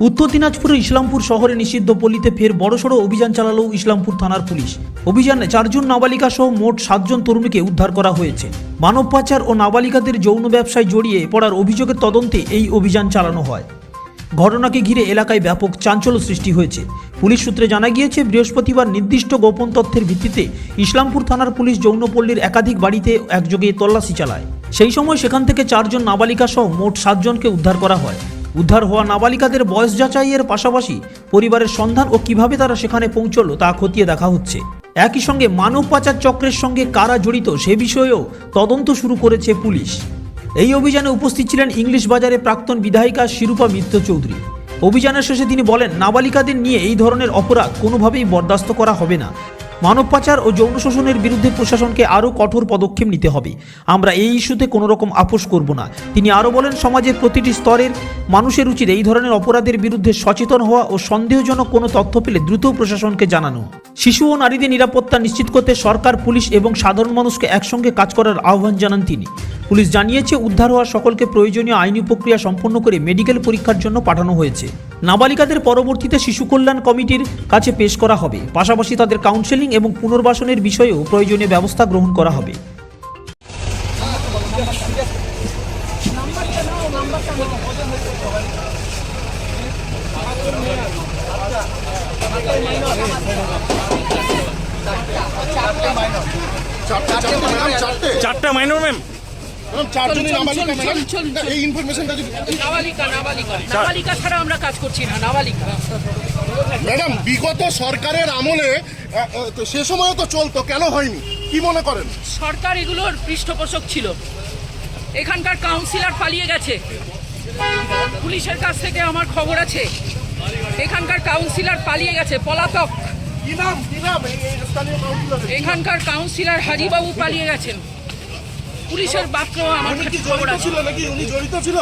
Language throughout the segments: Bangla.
উত্তর দিনাজপুরের ইসলামপুর শহরে নিষিদ্ধ পল্লীতে ফের বড়সড় অভিযান চালালো ইসলামপুর থানার পুলিশ। অভিযানে 4 জন নাবালিকা সহ মোট 7 জন তরুণীকে উদ্ধার করা হয়েছে। মানব পাচার ও নাবালিকাদের যৌন ব্যবসায় জড়িয়ে পড়ার অভিযোগের তদন্তে এই অভিযান চালানো হয়। ঘটনাকে ঘিরে এলাকায় ব্যাপক চাঞ্চল্য সৃষ্টি হয়েছে। পুলিশ সূত্রে জানা গিয়েছে, বৃহস্পতিবার নির্দিষ্ট গোপন তথ্যের ভিত্তিতে ইসলামপুর থানার পুলিশ যৌনপল্লীর একাধিক বাড়িতে একযোগে তল্লাশি চালায়। সেই সময় সেখান থেকে 4 জন নাবালিকা সহ মোট 7 জনকে উদ্ধার করা হয়। উদ্ধার হওয়া নাবালিকাদের বয়স যাচাইয়ের পাশাপাশি পরিবারের সন্ধান ও কিভাবে তারা সেখানে পৌঁছলো তা খতিয়ে দেখা হচ্ছে। একই সঙ্গে মানব পাচার চক্রের সঙ্গে কারা জড়িত সে বিষয়েও তদন্ত শুরু করেছে পুলিশ। এই অভিযানে উপস্থিত ছিলেন ইংলিশ বাজারে প্রাক্তন বিধায়িকা শিরূপা মিত্র চৌধুরী। অভিযানের শেষে তিনি বলেন, নাবালিকাদের নিয়ে এই ধরনের অপরাধ কোনোভাবেই বরদাস্ত করা হবে না। মানব পাচার ও যৌন শোষণের বিরুদ্ধে প্রশাসনকে আরও কঠোর পদক্ষেপ নিতে হবে। আমরা এই ইস্যুতে কোনো রকম আপোষ করব না। তিনি আরও বলেন, সমাজের প্রতিটি স্তরের মানুষের উচিত এই ধরনের অপরাধের বিরুদ্ধে সচেতন হওয়া ও সন্দেহজনক কোনো তথ্য পেলে দ্রুত প্রশাসনকে জানানো। শিশু ও নারীদের নিরাপত্তা নিশ্চিত করতে সরকার, পুলিশ এবং সাধারণ মানুষকে একসঙ্গে কাজ করার আহ্বান জানান তিনি। পুলিশ জানিয়েছে, উদ্ধার হওয়া সকলকে প্রয়োজনীয় আইনি প্রক্রিয়া সম্পন্ন করে মেডিকেল পরীক্ষার জন্য পাঠানো হয়েছে। নাবালিকাদের পরবর্তীতে শিশু কল্যাণ কমিটির কাছে পেশ করা হবে। পাশাপাশি তাদের কাউন্সেলিং এবং পুনর্বাসনের বিষয়েও প্রয়োজনীয় ব্যবস্থা গ্রহণ করা হবে। চারটা মাইনর ম্যাম, এই ইনফরমেশনটা যদি নাবালিকা ছাড়া আমরা কাজ করছি না। নাবালিকা ম্যাডাম, বিগত সরকারের আমলে সে সময় তো চলতো, কেন হয়নি কি মনে করেন? সরকার এগুলোর পৃষ্ঠপোষক ছিল। এখানকার কাউন্সিলর পালিয়ে গেছে। পুলিশের কাছ থেকে আমার খবর আছে, এখানকার কাউন্সিলর পালিয়ে গেছে, পলাতক। এখানকার কাউন্সিলর হাজিবাবু পালিয়ে গেছেন। পুলিশের বাক্য আমার কাছে খবর আছে। উনি জড়িত ছিল?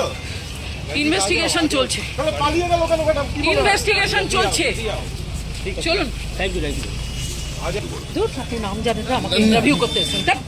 ইনভেস্টিগেশন চলছে। পালিয়ে গেল কেন ম্যাডাম? ইনভেস্টিগেশন চলছে। চলুন। দূর থাকুন, নাম জানেন না, আমাকে ইন্টারভিউ করতে এসেছেন।